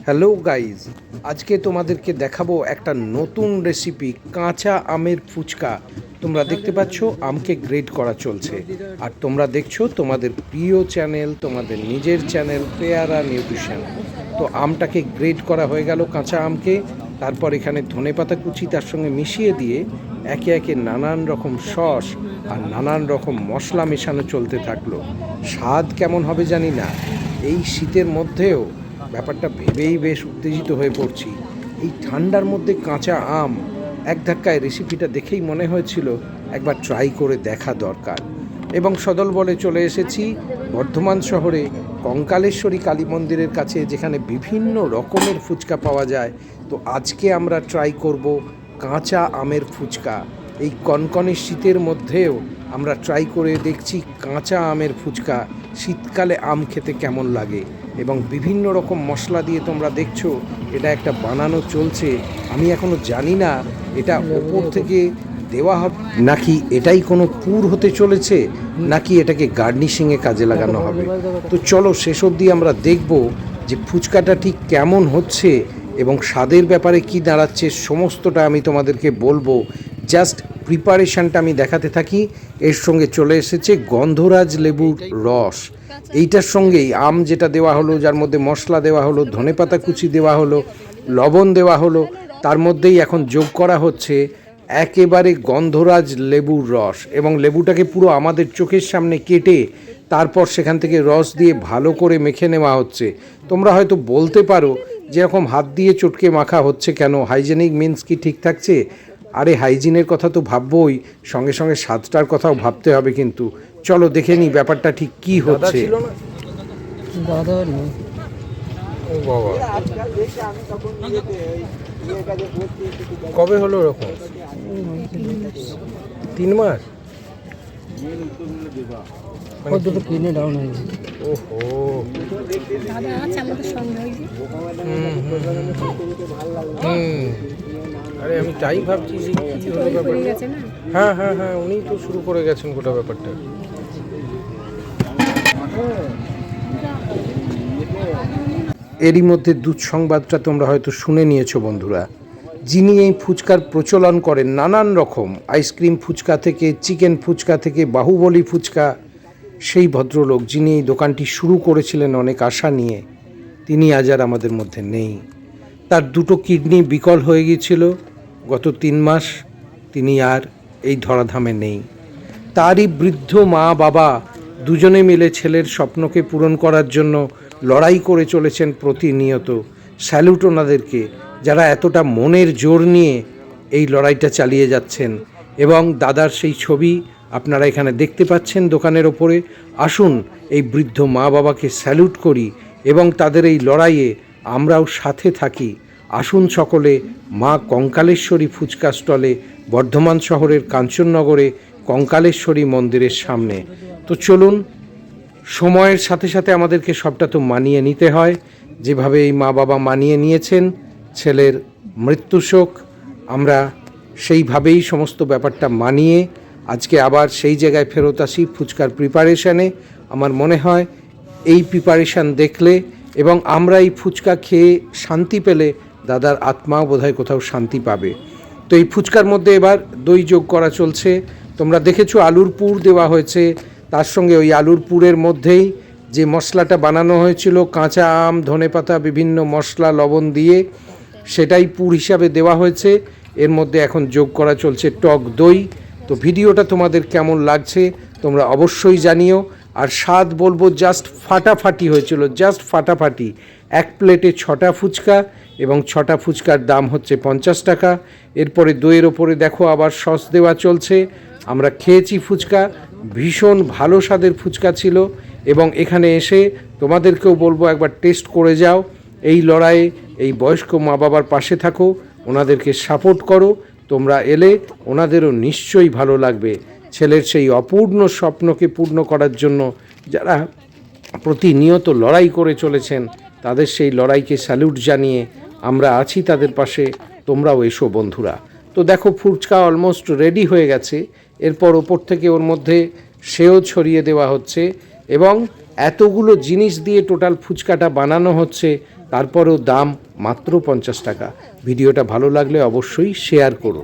Hello guys, আজকে তোমাদেরকে দেখাবো একটা নতুন রেসিপি, কাঁচা আমের ফুচকা। তোমরা দেখতে পাচ্ছ আমকে গ্রেড করা চলছে, আর তোমরা দেখছো তোমাদের প্রিয় চ্যানেল, তোমাদের নিজের চ্যানেল পেয়ারা নিউট্রিশন। তো আমটাকে গ্রেড করা হয়ে গেল, কাঁচা আমকে। তারপর এখানে ধনেপাতা কুচি তার সঙ্গে মিশিয়ে দিয়ে একে একে নানান রকম সস আর নানান রকম মশলা মেশানো চলতে থাকলো। স্বাদ কেমন হবে জানি না, এই শীতের মধ্যেও ব্যাপারটা ভেবেই বেশ উত্তেজিত হয়ে পড়ছি। এই ঠান্ডার মধ্যে কাঁচা আম, এক ধাক্কায় রেসিপিটা দেখেই মনে হয়েছিল একবার ট্রাই করে দেখা দরকার। এবং সদল বলে চলে এসেছি বর্ধমান শহরে কঙ্কালেশ্বরী কালী মন্দিরের কাছে, যেখানে বিভিন্ন রকমের ফুচকা পাওয়া যায়। তো আজকে আমরা ট্রাই করব কাঁচা আমের ফুচকা। এই কনকনে শীতের মধ্যেও আমরা ট্রাই করে দেখছি কাঁচা আমের ফুচকা। শীতকালে আম খেতে কেমন লাগে, এবং বিভিন্ন রকম মশলা দিয়ে তোমরা দেখছো এটা একটা বানানো চলছে। আমি এখনও জানি না এটা ওপর থেকে দেওয়া হবে নাকি এটাই কোনো পুর হতে চলেছে, নাকি এটাকে গার্নিশিংয়ে কাজে লাগানো হবে। তো চলো শেষ অবধি আমরা দেখব যে ফুচকাটা ঠিক কেমন হচ্ছে এবং স্বাদের ব্যাপারে কি দাঁড়াচ্ছে, সমস্তটা আমি তোমাদেরকে বলবো। জাস্ট প্রিপারেশানটা আমি দেখাতে থাকি। এর সঙ্গে চলে এসেছে গন্ধরাজ লেবুর রস, এইটার সঙ্গেই আম যেটা দেওয়া হলো, যার মধ্যে মশলা দেওয়া হলো, ধনেপাতা কুচি দেওয়া হলো, লবণ দেওয়া হলো, তার মধ্যেই এখন যোগ করা হচ্ছে একেবারে গন্ধরাজ লেবুর রস। এবং লেবুটাকে পুরো আমাদের চোখের সামনে কেটে তারপর সেখান থেকে রস দিয়ে ভালো করে মেখে নেওয়া হচ্ছে। তোমরা হয়তো বলতে পারো যেরকম হাত দিয়ে চটকে মাখা হচ্ছে কেন, হাইজেনিক মিন্স কি ঠিক থাকছে? আরে হাইজিনের কথা তো ভাববই, সঙ্গে সঙ্গে স্বাদটার কথাও ভাবতে হবে। কিন্তু চলো দেখে নিই ব্যাপারটা ঠিক কি হচ্ছে। কবে হলো এরকম? 3 মাস? দুটো কিনে ডাউন হয়েছে। ওহো, আরে আমি তাই ভাবছি যে কি হলো ব্যাপারটা। হ্যাঁ হ্যাঁ হ্যাঁ, উনিই তো শুরু করে গেছেন গোটা ব্যাপারটা। এরই মধ্যে দুঃসংবাদটা তোমরা হয়তো শুনে নিয়েছো বন্ধুরা। যিনি এই ফুচকার প্রচলন করেন নানান রকম, আইসক্রিম ফুচকা থেকে চিকেন ফুচকা থেকে বাহুবলী ফুচকা, সেই ভদ্রলোক যিনি এই দোকানটি শুরু করেছিলেন অনেক আশা নিয়ে, তিনি আজ আর আমাদের মধ্যে নেই। তার দুটো কিডনি বিকল হয়ে গিয়েছিল গত 3 মাস, তিনি আর এই ধরাধামে নেই। তারই বৃদ্ধ মা বাবা দুজনে মিলে ছেলের স্বপ্নকে পূরণ করার জন্য লড়াই করে চলেছেন প্রতিনিয়ত। স্যালুট ওনাদেরকে, যারা এতটা মনের জোর নিয়ে এই লড়াইটা চালিয়ে যাচ্ছেন। এবং দাদার সেই ছবি আপনারা এখানে দেখতে পাচ্ছেন দোকানের ওপরে। আসুন এই বৃদ্ধ মা বাবাকে স্যালুট করি এবং তাদের এই লড়াইয়ে আমরাও সাথে থাকি। আসুন সকলে মা কঙ্কালেশ্বরী ফুচকা স্টলে, বর্ধমান শহরের কাঞ্চননগরে কঙ্কালেশ্বরী মন্দিরের সামনে। তো চলুন, সময়ের সাথে সাথে আমাদেরকে সবটা তো মানিয়ে নিতে হয়। যেভাবে এই মা বাবা মানিয়ে নিয়েছেন ছেলের মৃত্যুশোক, আমরা সেইভাবেই সমস্ত ব্যাপারটা মানিয়ে আজকে আবার সেই জায়গায় ফেরত আসি ফুচকার প্রিপারেশানে। আমার মনে হয় এই প্রিপারেশান দেখলে এবং আমরা এই ফুচকা খেয়ে শান্তি পেলে দাদার আত্মাও বোধহয় কোথাও শান্তি পাবে। তো এই ফুচকার মধ্যে এবার দই যোগ করা চলছে। তোমরা দেখেছো আলুর পুর দেওয়া হয়েছে, তার সঙ্গে ওই আলুর পুরের মধ্যেই যে মশলাটা বানানো হয়েছিল কাঁচা আম, ধনেপাতা, বিভিন্ন মশলা, লবণ দিয়ে, সেটাই পুর হিসাবে দেওয়া হয়েছে। এর মধ্যে এখন যোগ করা চলছে টক দই। তো ভিডিওটা তোমাদের কেমন লাগছে তোমরা অবশ্যই জানিও। আর স্বাদ বলবো জাস্ট ফাটাফাটি হয়েছিল, জাস্ট ফাটাফাটি। এক প্লেটে 6টা ফুচকা এবং 6টা ফুচকার দাম হচ্ছে 50 টাকা। এরপরে দইয়ের ওপরে দেখো আবার সস দেওয়া চলছে। আমরা খেয়েছি ফুচকা, ভীষণ ভালো স্বাদের ফুচকা ছিল। এবং এখানে এসে তোমাদেরকেও বলবো একবার টেস্ট করে যাও। এই লড়াইয়ে এই বয়স্ক মা বাবার পাশে থাকো, ওনাদেরকে সাপোর্ট করো। তোমরা এলে ওনাদেরও নিশ্চয়ই ভালো লাগবে। ছেলের সেই অপূর্ণ স্বপ্নকে পূর্ণ করার জন্য যারা প্রতিনিয়ত লড়াই করে চলেছেন, তাদের সেই লড়াইকে স্যালুট জানিয়ে আমরা আছি তাদের পাশে। তোমরাও এসো বন্ধুরা। তো দেখো ফুচকা অলমোস্ট রেডি হয়ে গেছে। এরপর ওপর থেকে ওর মধ্যে সেও ছড়িয়ে দেওয়া হচ্ছে এবং এতগুলো জিনিস দিয়ে টোটাল ফুচকাটা বানানো হচ্ছে, তারপরেও দাম মাত্র 50 টাকা। ভিডিওটা ভালো লাগলে অবশ্যই শেয়ার করো।